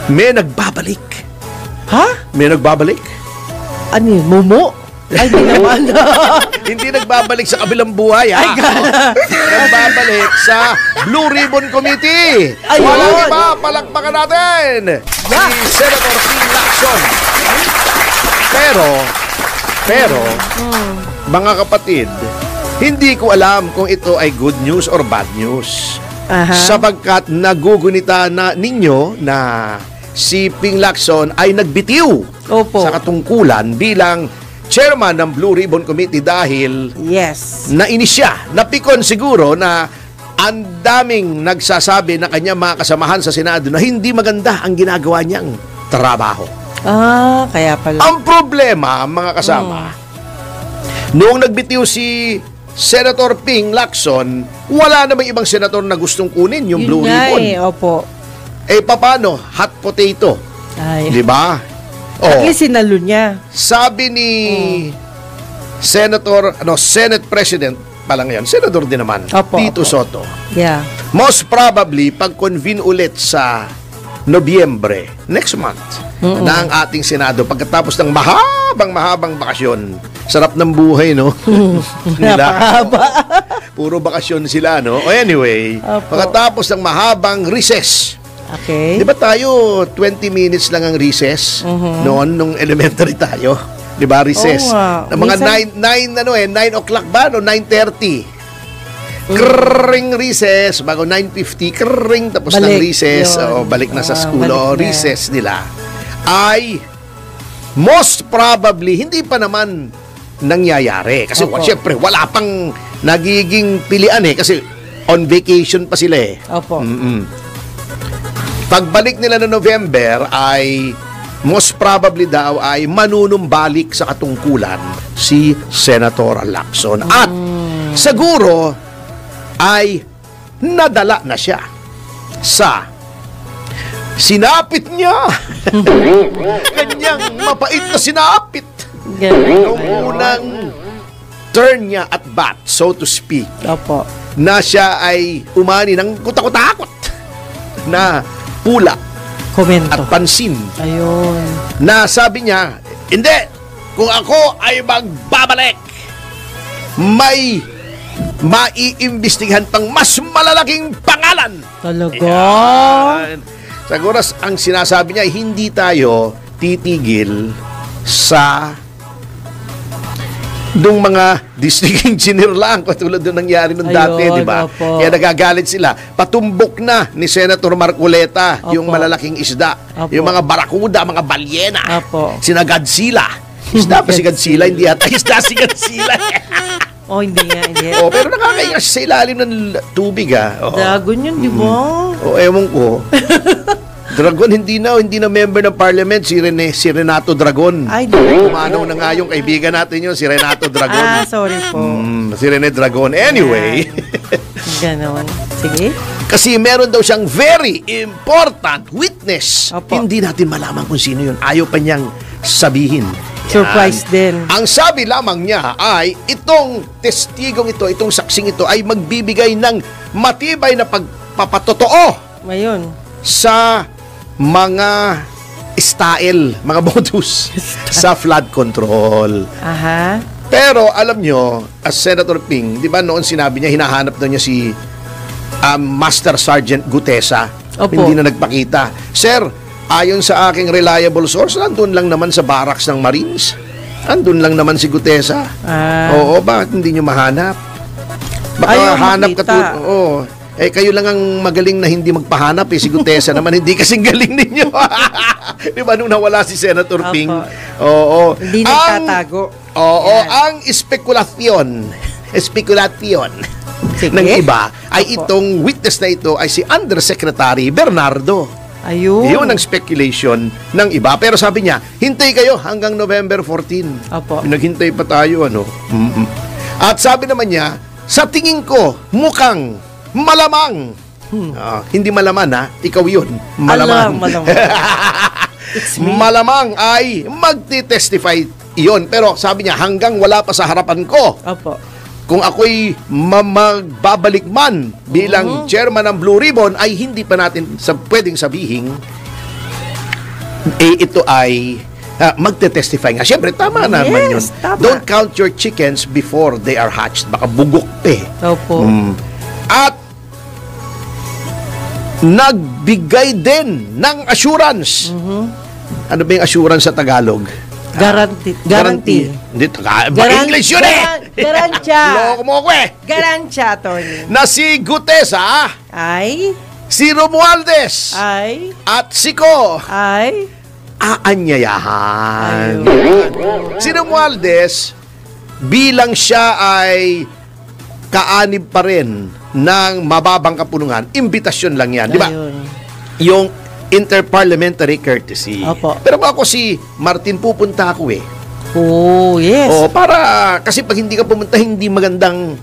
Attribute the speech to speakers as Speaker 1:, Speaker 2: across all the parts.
Speaker 1: May nagbabalik.
Speaker 2: Ha?
Speaker 1: May nagbabalik.
Speaker 2: Ano yun? Momo? Ay, di naman.
Speaker 1: Hindi nagbabalik sa kabilang buhay, ha?
Speaker 2: Ay,
Speaker 1: Nagbabalik sa Blue Ribbon Committee.
Speaker 2: Ayun.
Speaker 1: Walang iba, palakpakan natin. Si Senator Ping Lacson. Pero, mga kapatid, hindi ko alam kung ito ay good news or bad news.
Speaker 2: Aha.
Speaker 1: Sapagkat nagugunita na ninyo na si Ping Lacson ay nagbitiw
Speaker 2: Opo.
Speaker 1: sa katungkulan bilang chairman ng Blue Ribbon Committee dahil
Speaker 2: Yes.
Speaker 1: nainis siya. Napikon siguro na ang daming nagsasabi na kanya mga kasamahan sa Senado na hindi maganda ang ginagawa niyang trabaho.
Speaker 2: Ah, kaya pala.
Speaker 1: Ang problema, mga kasama, noong nagbitiw si Senator Ping Lacson, wala namang ibang senator na gustong kunin yung Blue
Speaker 2: Yun nga
Speaker 1: Ribbon.
Speaker 2: opo.
Speaker 1: Paano? Hot potato.
Speaker 2: Ay.
Speaker 1: Di ba?
Speaker 2: At least sinalo niya.
Speaker 1: Sabi ni Senate President pa lang yan, Senador din naman,
Speaker 2: Opo,
Speaker 1: Tito
Speaker 2: opo.
Speaker 1: Soto.
Speaker 2: Yeah.
Speaker 1: Most probably, pag-convene ulit sa Nobyembre, next month, na ang ating Senado, pagkatapos ng mahabang bakasyon. Sarap ng buhay, no?
Speaker 2: Napakahaba.
Speaker 1: Puro bakasyon sila, no? O anyway,
Speaker 2: Opo.
Speaker 1: pagkatapos ng mahabang recess,
Speaker 2: Okay.
Speaker 1: di ba tayo 20 minutes lang ang recess noon nung elementary tayo? Di ba recess?
Speaker 2: Oo nga.
Speaker 1: Na mga
Speaker 2: Minsan-
Speaker 1: 9 o'clock ba? No, 9:30. Kring recess bago 9:50 kring tapos ng
Speaker 2: Balik.
Speaker 1: recess
Speaker 2: Yun.
Speaker 1: balik na sa school
Speaker 2: balik na.
Speaker 1: recess nila ay most probably hindi pa naman nangyayari kasi
Speaker 2: Opo.
Speaker 1: syempre wala pang nagiging pilian kasi on vacation pa sila
Speaker 2: Opo.
Speaker 1: Pagbalik nila ng November ay most probably daw ay manunumbalik sa katungkulan si Senator Lacson. At siguro ay nadala na siya sa sinapit niya. Kanyang mapait na sinapit. Nung unang turn niya at bat, so to speak,
Speaker 2: Opo.
Speaker 1: na siya ay umani ng kutakot-takot na pula
Speaker 2: Komento.
Speaker 1: at pansin
Speaker 2: Ayun.
Speaker 1: na sabi niya, hindi, kung ako ay magbabalik, may maiimbestigahan pang mas malalaking pangalan.
Speaker 2: Talaga?
Speaker 1: Yan. Siguro ang sinasabi niya, hindi tayo titigil sa nung mga district engineer lang katulad nung nangyari nung dati,
Speaker 2: Ayun,
Speaker 1: di ba?
Speaker 2: opo.
Speaker 1: Kaya nagagalit sila. Patumbok na ni Senator Marcoleta yung
Speaker 2: Opo.
Speaker 1: malalaking isda.
Speaker 2: Opo.
Speaker 1: Yung mga barakuda, mga balyena.
Speaker 2: Opo.
Speaker 1: Sina Godzilla. Isda pa si Godzilla, hindi yata isda si Godzilla.
Speaker 2: Oh, hindi nga.
Speaker 1: Pero nakakaiyak sa ilalim ng tubig, Oo.
Speaker 2: Dragon yun, di ba?
Speaker 1: Ewan ko. Dragon, hindi na member ng parliament si Renato Dragon.
Speaker 2: Ay, di.
Speaker 1: Pumanaw na nga yung kaibigan natin yun, si Renato Dragon.
Speaker 2: Sorry po.
Speaker 1: Si Rene Dragon. Anyway,
Speaker 2: Ganon. Sige.
Speaker 1: kasi meron daw siyang very important witness.
Speaker 2: Opo.
Speaker 1: Hindi natin malaman kung sino yun. Ayaw pa niyang sabihin.
Speaker 2: Surprise din.
Speaker 1: Ang sabi lamang niya ay itong testigong ito, itong saksing ito ay magbibigay ng matibay na pagpapatotoo
Speaker 2: Ngayon.
Speaker 1: sa mga style, mga modus sa flood control.
Speaker 2: Aha.
Speaker 1: Pero alam nyo, as Senator Ping, di ba noon sinabi niya, hinahanap daw niya si Master Sergeant Gutesa.
Speaker 2: Opo.
Speaker 1: Hindi na nagpakita. Sir, ayon sa aking reliable source, andun lang naman sa barracks ng Marines. Andun lang naman si Gutesa. Oo, bakit hindi nyo mahanap? Baka
Speaker 2: Ayaw
Speaker 1: hanap ka
Speaker 2: makita.
Speaker 1: kayo lang ang magaling na hindi magpahanap si Gutesa naman hindi kasing galing ninyo. Di ba nung nawala si Senator
Speaker 2: Opo.
Speaker 1: Ping? Oo.
Speaker 2: Hindi nagtatago.
Speaker 1: Ang spekulasyon
Speaker 2: Sige.
Speaker 1: ng iba ay
Speaker 2: Opo.
Speaker 1: itong witness na ito ay si Undersecretary Bernardo.
Speaker 2: Ayun.
Speaker 1: Yun ang speculation ng iba. Pero sabi niya, hintay kayo hanggang November 14.
Speaker 2: Opo.
Speaker 1: Naghintay pa tayo, At sabi naman niya, sa tingin ko, mukhang malamang. Hindi malaman, ikaw yun. Malamang.
Speaker 2: Malamang. It's me.
Speaker 1: Malamang ay magti-testify iyon. Pero sabi niya, hanggang wala pa sa harapan ko,
Speaker 2: Opo.
Speaker 1: kung ako'y magbabalik man bilang chairman ng Blue Ribbon, ay hindi pa natin pwedeng sabihin ito ay magte-testify nga. Siyempre, tama naman yun.
Speaker 2: Tama.
Speaker 1: Don't count your chickens before they are hatched. Baka bugok pa eh.
Speaker 2: Opo.
Speaker 1: At nagbigay din ng assurance. Ano ba yung assurance sa Tagalog?
Speaker 2: Guarantee.
Speaker 1: Hindi, English yun eh!
Speaker 2: Garansya.
Speaker 1: Loko mo ako eh!
Speaker 2: Garansya, Tony.
Speaker 1: Na si Gutesa,
Speaker 2: Ay.
Speaker 1: si Romualdez,
Speaker 2: Ay.
Speaker 1: at si Ko,
Speaker 2: Ay.
Speaker 1: aanyayahan. Si Romualdez, bilang siya ay kaanib pa rin ng mababang kapulungan, imbitasyon lang yan. Di ba?
Speaker 2: Ayun.
Speaker 1: Yung interparliamentary courtesy.
Speaker 2: Opo.
Speaker 1: Pero ako si Martin, pupunta ako eh.
Speaker 2: Oh, yes.
Speaker 1: Para, kasi pag hindi ka pumunta, hindi magandang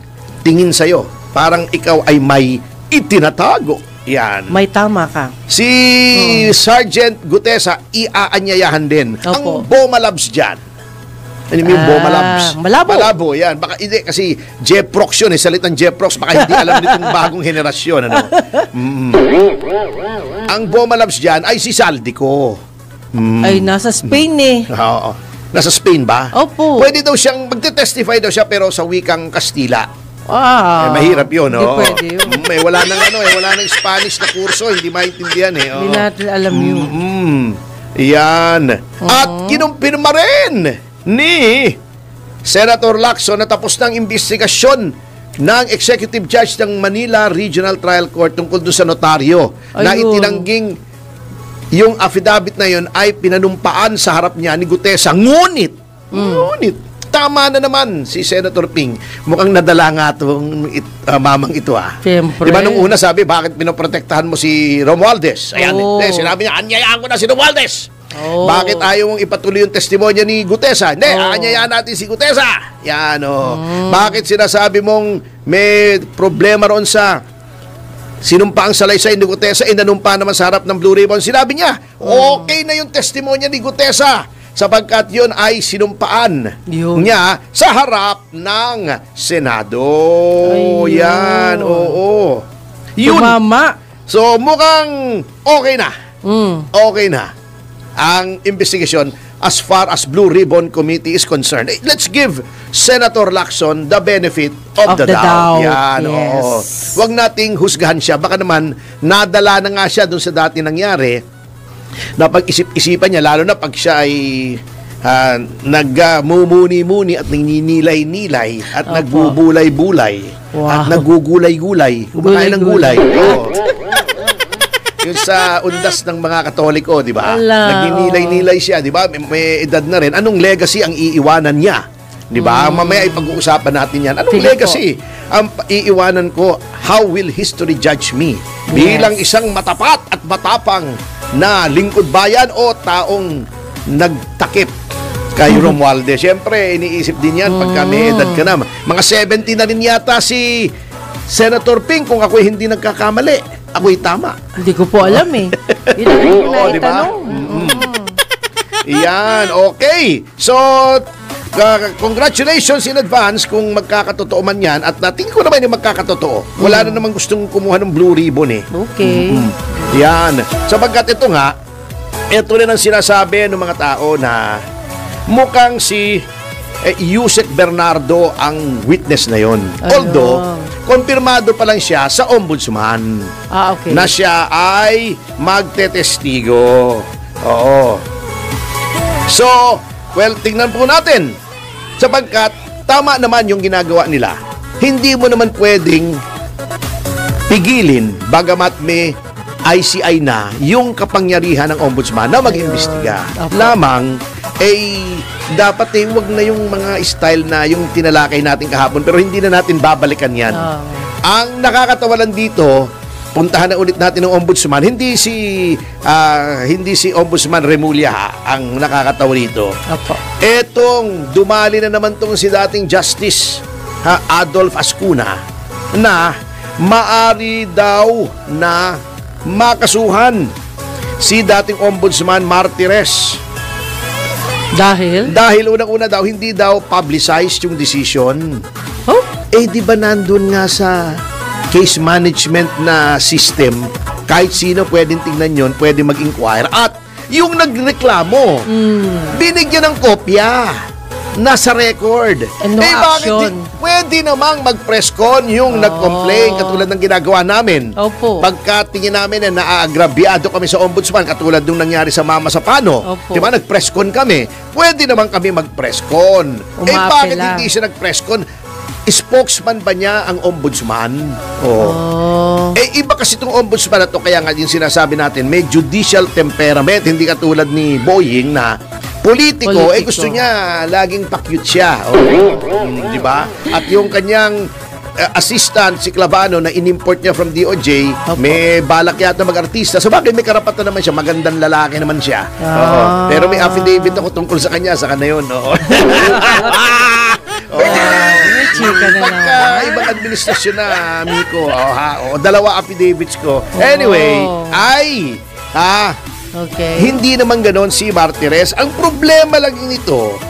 Speaker 1: tingin sa'yo. Parang ikaw ay may itinatago. Yan.
Speaker 2: May tama ka.
Speaker 1: Si Sergeant Gutesa, iaanyayahan din.
Speaker 2: Opo.
Speaker 1: Ang Boma Labs dyan. Ano yung Boma Labs?
Speaker 2: Malabo.
Speaker 1: Malabo, yan. Baka hindi, kasi Jeprox yun, salitang Jeprox, baka hindi alam nitong bagong henerasyon. Ano? Ang Boma Labs dyan ay si Saldico.
Speaker 2: Ay, nasa Spain eh.
Speaker 1: Oo. Nasa Spain ba?
Speaker 2: Opo.
Speaker 1: Pwede daw siyang, magte-testify daw siya pero sa wikang Kastila. Mahirap yun,
Speaker 2: Hindi
Speaker 1: no?
Speaker 2: pwede yun.
Speaker 1: Wala nang Spanish na kurso, hindi maintindihan eh.
Speaker 2: Hindi natin alam yun.
Speaker 1: Yan. At kinumpirma rin ni Senator Lacson na tapos ng investigasyon ng Executive Judge ng Manila Regional Trial Court tungkol doon sa notaryo na
Speaker 2: Ayun.
Speaker 1: itinangging yung affidavit na yun ay pinanumpaan sa harap niya ni Gutesa. Ngunit, tama na naman si Senator Ping. Mukhang nadala nga itong mamang ito
Speaker 2: Siyempre.
Speaker 1: Diba nung una sabi, bakit pinoprotektahan mo si Romualdez? Ayan, sinabi niya, anyayaan ko na si Romualdez. Bakit ayaw mong ipatuloy yung testimonya ni Gutesa? Hindi, anyayaan natin si Gutesa. Yan, Bakit sinasabi mong may problema roon sa sinumpa ang salaysay ni Gutesa, nanumpa naman sa harap ng Blue Ribbon? Sinabi niya, okay na yung testimonya ni Gutesa sapagkat yun ay sinumpaan niya sa harap ng Senado.
Speaker 2: Ayun.
Speaker 1: Yan, oo. Yun.
Speaker 2: Tumama.
Speaker 1: So, mukhang okay na. Okay na ang investigasyon as far as Blue Ribbon Committee is concerned. Let's give Senator Lacson the benefit of the doubt. Yan, oo. Huwag nating husgahan siya. Baka naman, nadala na nga siya dun sa dati nangyari na pag-isip-isipan niya, lalo na pag siya ay nagmumuni-muni at naninilay-nilay at nagbubulay-bulay at nagugulay-gulay. Kumakain ng gulay. Yung sa undas ng mga Katoliko, di ba? Nagninilay-nilay siya, di ba? May edad na rin. Anong legacy ang iiwanan niya? Di ba? Mamaya ay pag-uusapan natin yan. Anong legacy? Ang iiwanan ko, how will history judge me? Bilang isang matapat at matapang na lingkod bayan o taong nagtakip kay Romualdez. Siyempre, iniisip din yan pagka may edad ka na. Mga 70 na rin yata si Senator Ping, kung ako'y hindi nagkakamali. Ako'y tama.
Speaker 2: Hindi ko po alam eh. Yun ang
Speaker 1: Oo, di ba? Yan, okay. So, congratulations in advance kung magkakatotoo man yan. At natingin ko naman yung magkakatotoo. Wala na naman gustong kumuha ng Blue Ribbon eh.
Speaker 2: Okay.
Speaker 1: Yan. Sapagkat ito nga, ito rin ang sinasabi ng mga tao na mukhang si Yusek Bernardo ang witness na yon. Although, konfirmado pa lang siya sa ombudsman
Speaker 2: Okay.
Speaker 1: na siya ay magtetestigo. Oo. So, well, tingnan po natin. Sapagkat, tama naman yung ginagawa nila. Hindi mo naman pwedeng pigilin, bagamat may ICI na yung kapangyarihan ng ombudsman na mag-imbestiga. Lamang, dapat wag na yung mga style na yung tinalakay natin kahapon, pero hindi na natin babalikan yan. Ang nakakatawa lang dito, puntahan na ulit natin ng ombudsman. Hindi si Ombudsman Remulla ang nakakatawa dito. Etong dumali na naman tong si dating Justice Adolf Ascuna na maari daw na makasuhan si dating Ombudsman Martires. Dahil unang-una daw, hindi daw publicized yung decision. Di ba nandun nga sa case management na system, kahit sino pwedeng tingnan yon, pwede mag-inquire. At yung nagreklamo, binigyan ng kopya. Nasa record.
Speaker 2: And no action.
Speaker 1: Pwede namang mag-press con yung nag-complain katulad ng ginagawa namin.
Speaker 2: Opo.
Speaker 1: Pagka tingin namin na naaagrabyado kami sa ombudsman katulad nung nangyari sa Mama Sapano.
Speaker 2: Opo.
Speaker 1: Diba? Nag-press con kami. Pwede naman kami mag-press con. Bakit
Speaker 2: Umapela.
Speaker 1: hindi siya nag-press con? Spokesman ba niya ang ombudsman?
Speaker 2: Oh.
Speaker 1: Iba kasi itong ombudsman na to, kaya nga yung sinasabi natin, may judicial temperament, hindi katulad ni Boying na politiko, gusto niya laging pa-cute siya. Di ba? At yung kanyang assistant, si Clavano, na in-import niya from DOJ, may balak yata mag-artista. So bakit may karapatan naman siya, magandang lalaki naman siya. Pero may affidavit ako tungkol sa kanya, saka na yun.
Speaker 2: Chika na
Speaker 1: Pagka ibang administrasyon na, Miko, dalawa affidavits ko. Anyway,
Speaker 2: Okay.
Speaker 1: hindi naman ganon si Martires. Ang problema lang nito,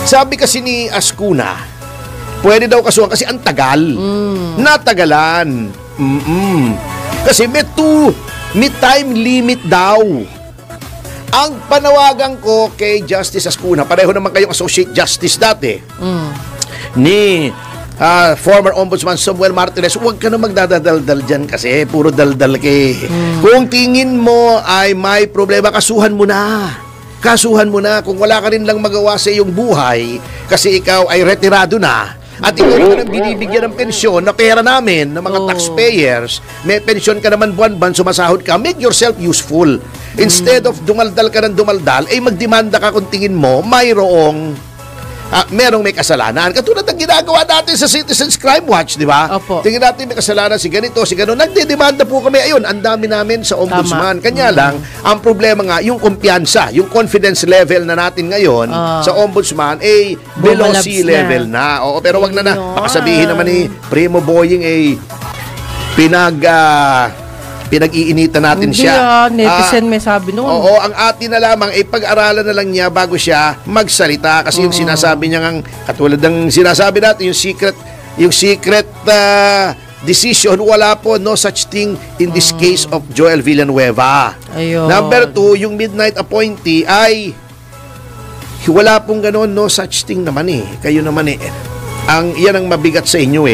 Speaker 1: sabi kasi ni Ascuna, pwede daw kasuhan kasi ang tagal. Natagalan. Kasi may time limit daw. Ang panawagan ko kay Justice Ascuna, pareho naman kayong Associate Justice dati, ni former Ombudsman Samuel Martires, huwag ka na magdadaldal dyan kasi puro daldal kay. Kung tingin mo ay may problema, kasuhan mo na. Kasuhan mo na. Kung wala ka rin lang magawa sa iyong buhay kasi ikaw ay retirado na at ikaw naman ang binibigyan ng pensyon na pera namin, ng mga taxpayers, may pensyon ka naman buwan-buwan, sumasahod ka, make yourself useful. Instead of dumaldal ka ng dumaldal, ay magdemanda ka kung tingin mo mayroong merong may kasalanan. Katulad ng ginagawa natin sa Citizens Crime Watch, di ba?
Speaker 2: Opo.
Speaker 1: Tingin natin may kasalanan si ganito, si gano'n. Nagdedemanda po kami. Ayun, ang dami namin sa ombudsman. Kanya lang, ang problema nga, yung kumpiyansa, yung confidence level na natin ngayon sa ombudsman, below
Speaker 2: Bumalabs
Speaker 1: sea level na. Oo, pero wag na. Baka sabihin naman ni Primo Boying, pinag-iinitan natin siya.
Speaker 2: Netizen may sabi noon.
Speaker 1: Oo, ang atin na lamang ay pag-aralan na lang niya bago siya magsalita kasi yung sinasabi niya ngang katulad ng sinasabi natin yung secret decision, wala po, no such thing in this case of Joel Villanueva.
Speaker 2: Ayun.
Speaker 1: Number 2, yung midnight appointee ay wala pong gano'n, no such thing naman kayo naman yan ang mabigat sa inyo